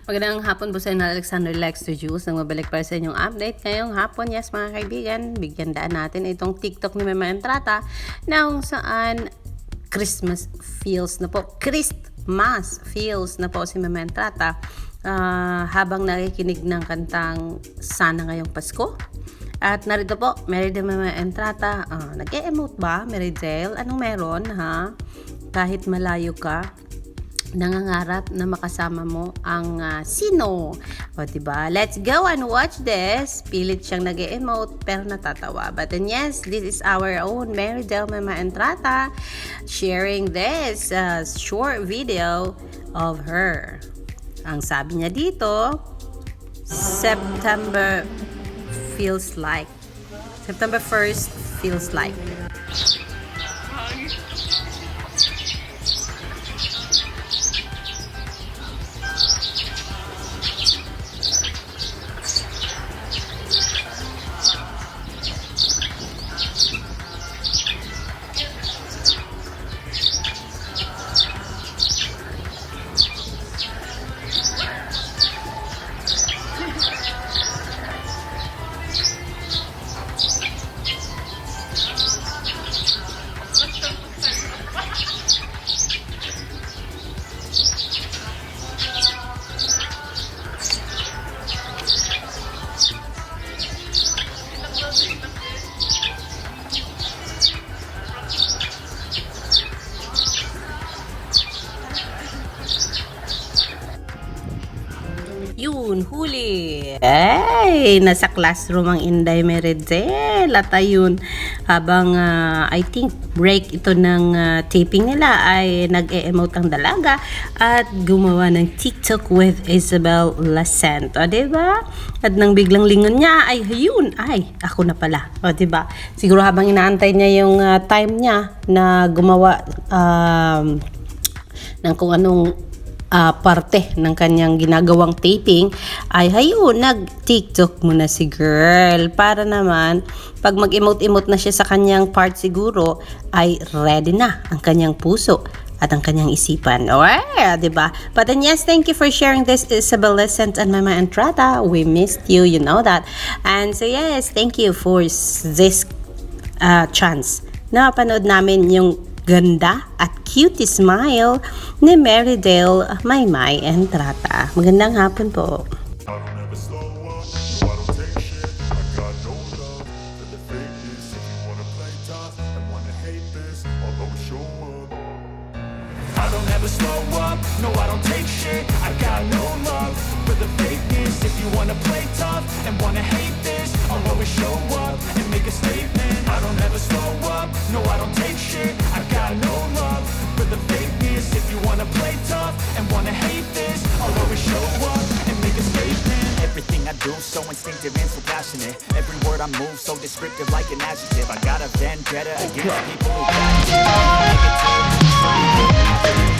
Magandang hapon po sa inyo, Alexander Lex to Juice. Nang mabalik para sa inyong update ngayong hapon. Yes, mga kaibigan, bigyan daan natin itong TikTok ni Mema Entrata na kung saan Christmas feels na po. Christmas feels na po si Mema Entrata habang nakikinig ng kantang Sana Ngayong Pasko. At narito po, Meridel Mema Entrata. Nag-e-emote ba, Meridel? Anong meron, ha? Kahit malayo ka, nangangarap na makasama mo ang sino. O diba? Let's go and watch this. Pilit siyang nag-e-emote pero natatawa. But then yes, this is our own Meridel Mema Entrata sharing this short video of her. Ang sabi niya dito, September 1st feels like. Yun, huli. Ay, nasa classroom ang Inday Meridel. At ayun, habang I think break ito ng taping nila ay nag-e-emote ang dalaga at gumawa ng TikTok with Isabel Lacent. O, diba? At nang biglang lingon niya, ay yun, ay, ako na pala. O, diba? Siguro habang inaantay niya yung time niya na gumawa ng kung anong parte ng kanyang ginagawang taping ay hayun, nag-TikTok muna si girl para naman pag mag-emote-emote na siya sa kanyang part siguro ay ready na ang kanyang puso at ang kanyang isipan. Okay, diba? But then yes, thank you for sharing this, Isabel Lacent and Mema Entrata. We missed you, you know that. And so yes, thank you for this chance na panood namin yung ganda at cutie smile ni Meridel Mema Entrata. Magandang hapon po. I don't ever slow up, no I don't take shit. I got no love for the fakeness. If you wanna play tough and wanna hate this, I'll always show up and make a statement. I don't ever slow up, no I don't take shit. I got no love for the fakeness. If you wanna play tough and wanna hate this, I'll always show up and make a statement. Everything I do so instinctive and so passionate. Every word I move so descriptive like an adjective. I got a vendetta against people who got negative.